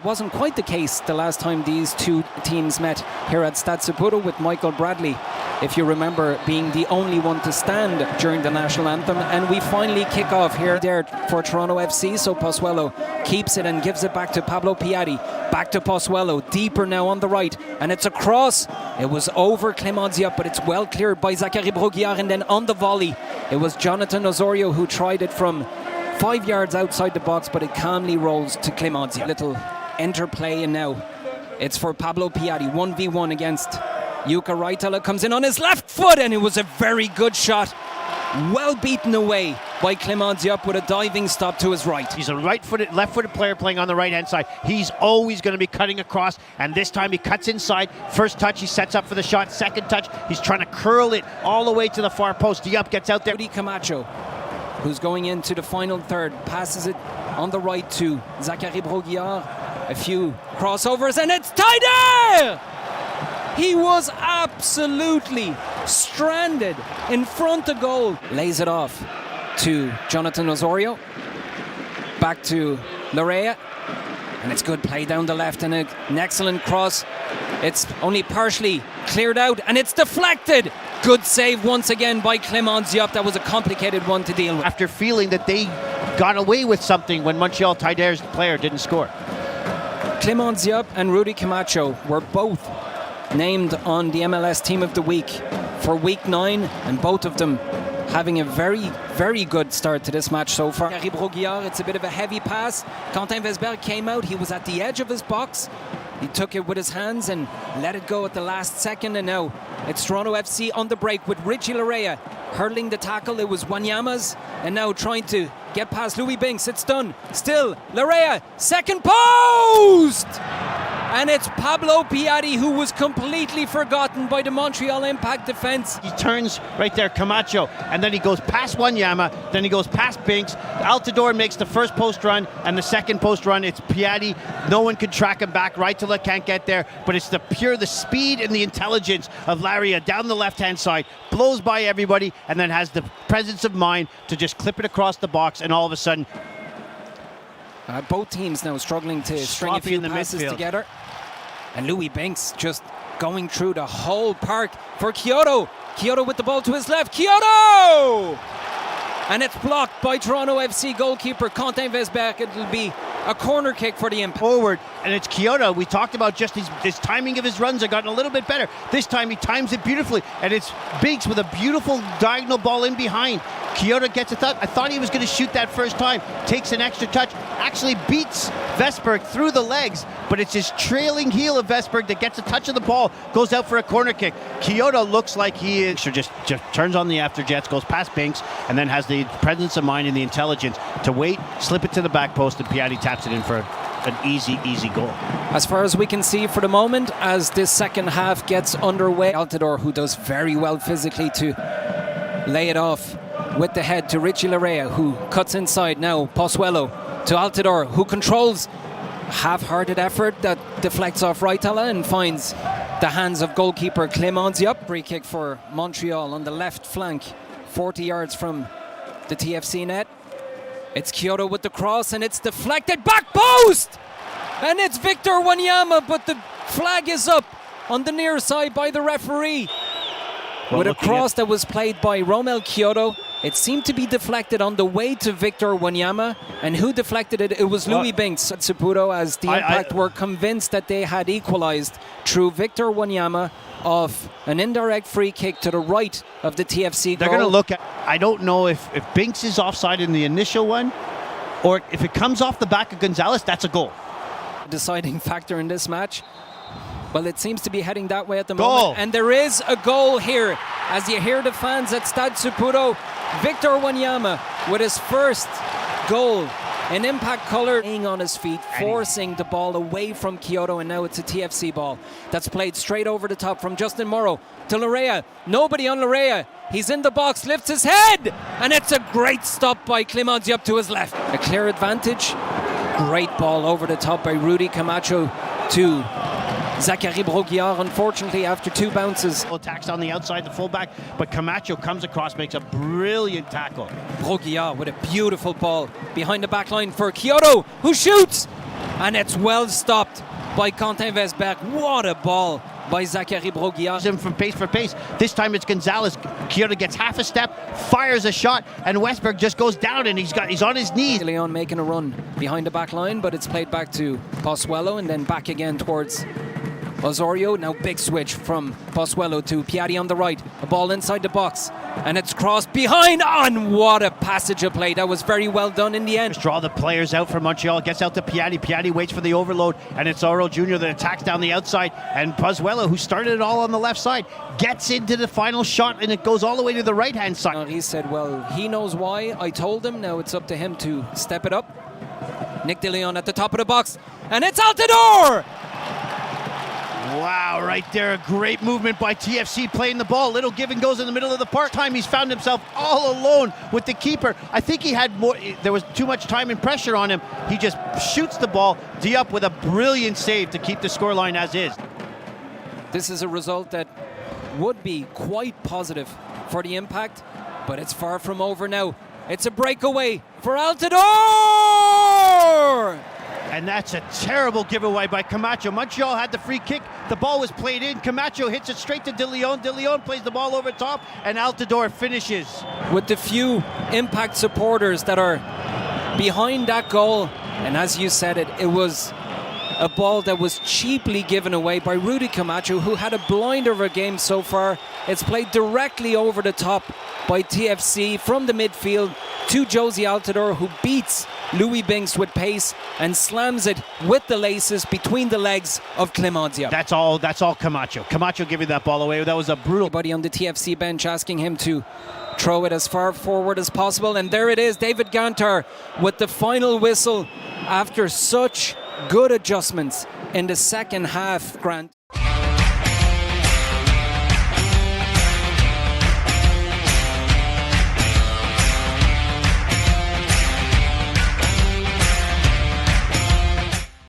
Wasn't quite the case the last time these two teams met here at Stade Saputo, with Michael Bradley, if you remember, being the only one to stand during the national anthem. And we finally kick off here there for Toronto FC. So Pozuelo keeps it and gives it back to Pablo Piatti. Back to Pozuelo, deeper now on the right, and it's a cross. It was over Clément Diop, but it's well cleared by Zachary Broguillard. And then on the volley, it was Jonathan Osorio who tried it from 5 yards outside the box, but it calmly rolls to Clément Diop. Little interplay, and now it's for Pablo Piatti, 1v1 against Jukka Raitala. Comes in on his left foot, and it was a very good shot. Well beaten away by Clément Diop with a diving stop to his right. He's a left-footed player playing on the right-hand side. He's always going to be cutting across, and this time he cuts inside. First touch, he sets up for the shot. Second touch, he's trying to curl it all the way to the far post. Diop gets out there. Rudy Camacho, who's going into the final third, passes it on the right to Zachary Broguillard. A few crossovers, and it's Taider! He was absolutely stranded in front of goal. Lays it off to Jonathan Osorio. Back to Larea. And it's good play down the left, and an excellent cross. It's only partially cleared out, and it's deflected. Good save once again by Clément Diop. That was a complicated one to deal with. After feeling that they got away with something when Montreal Taider's player didn't score. Clément Diop and Rudy Camacho were both named on the MLS Team of the Week for Week 9, and both of them having a very, very good start to this match so far. Zachary Broguillard, it's a bit of a heavy pass. Quentin Vesberg came out. He was at the edge of his box. He took it with his hands and let it go at the last second, and now it's Toronto FC on the break with Richie Larea hurling the tackle. It was Wanyama's, and now trying to get past Louis Binks. It's done. Still, Larea, second post! And it's Pablo Piatti, who was completely forgotten by the Montreal Impact defense. He turns right there, Camacho, and then he goes past Wanyama, then he goes past Binks. Altidore makes the first post run, and the second post run, it's Piatti. No one can track him back. Raitala can't get there, but it's the speed and the intelligence of Laria down the left-hand side, blows by everybody, and then has the presence of mind to just clip it across the box, and all of a sudden, both teams now struggling to string a few passes together. And Louis Binks just going through the whole park for Kyoto. Kyoto with the ball to his left. Kyoto! And it's blocked by Toronto FC goalkeeper Quentin Vesberg. It'll be a corner kick for the Impact. Forward, and it's Kyoto. We talked about just his timing of his runs have gotten a little bit better. This time he times it beautifully, and it's Binks with a beautiful diagonal ball in behind. Kyoto gets it up. I thought he was going to shoot that first time. Takes an extra touch. Actually beats Vesberg through the legs, but it's his trailing heel of Vesberg that gets a touch of the ball, goes out for a corner kick. Kyoto looks like he is just turns on the afterjets, goes past Binks, and then has the presence of mind and the intelligence to wait, slip it to the back post, and Piatti taps it in for an easy goal. As far as we can see for the moment, as this second half gets underway, Altidore, who does very well physically to lay it off with the head to Richie Larea, who cuts inside now. Pozuelo to Altidore, who controls half-hearted effort that deflects off Raitala and finds the hands of goalkeeper Clément Diop. Free kick for Montreal on the left flank, 40 yards from the TFC net. It's Kyoto with the cross, and it's deflected back post! And it's Victor Wanyama, but the flag is up on the near side by the referee. With a cross that was played by Romel Kyoto. It seemed to be deflected on the way to Victor Wanyama. And who deflected it? It was Louis Binks at Saputo, as the Impact were convinced that they had equalized through Victor Wanyama off an indirect free kick to the right of the TFC goal. They're going to look at, I don't know if Binks is offside in the initial one, or if it comes off the back of Gonzalez, that's a goal. Deciding factor in this match. Well, it seems to be heading that way at the moment. And there is a goal here, as you hear the fans at Stade Saputo. Victor Wanyama with his first goal in Impact colour, laying on his feet, forcing the ball away from Kyoto, and now it's a TFC ball that's played straight over the top from Justin Morrow to Larea. Nobody on Larea. He's in the box, lifts his head, and it's a great stop by Clément Diop to his left. A clear advantage. Great ball over the top by Rudy Camacho to Zachary Broguillard, unfortunately, after two bounces. Attacks on the outside, the fullback, but Camacho comes across, makes a brilliant tackle. Broguillard with a beautiful ball behind the back line for Kyoto, who shoots! And it's well stopped by Quentin Vesberg. What a ball by Zachary Broguillard. Him from pace for pace. This time it's Gonzalez. Kyoto gets half a step, fires a shot, and Westberg just goes down and he's on his knees. Leon making a run behind the back line, but it's played back to Pozuelo and then back again towards Osorio. Now big switch from Pozuelo to Piatti on the right. A ball inside the box. And it's crossed behind. And what a passage of play. That was very well done in the end. Draw the players out for Montreal. Gets out to Piatti. Piatti waits for the overload. And it's Oro Jr. that attacks down the outside. And Pozuelo, who started it all on the left side, gets into the final shot. And it goes all the way to the right-hand side. He said, well, he knows why. I told him. Now it's up to him to step it up. Nick DeLeon at the top of the box. And it's Altidore! Wow, right there, a great movement by TFC playing the ball. Little give and goes in the middle of the park. Time he's found himself all alone with the keeper. I think he had more, there was too much time and pressure on him. He just shoots the ball. Diop with a brilliant save to keep the scoreline as is. This is a result that would be quite positive for the Impact, but it's far from over now. It's a breakaway for Altidore! And that's a terrible giveaway by Camacho. Montreal had the free kick. The ball was played in. Camacho hits it straight to De Leon. De Leon plays the ball over top, and Altidore finishes. With the few Impact supporters that are behind that goal, and as you said it was a ball that was cheaply given away by Rudy Camacho, who had a blinder of a game so far. It's played directly over the top by TFC from the midfield to Josie Altidore, who beats Louis Binks with pace and slams it with the laces between the legs of Clement Diop. That's all Camacho. Camacho giving that ball away. That was a brutal. Everybody on the TFC bench asking him to throw it as far forward as possible. And there it is, David Gantar with the final whistle after such good adjustments in the second half, Grant.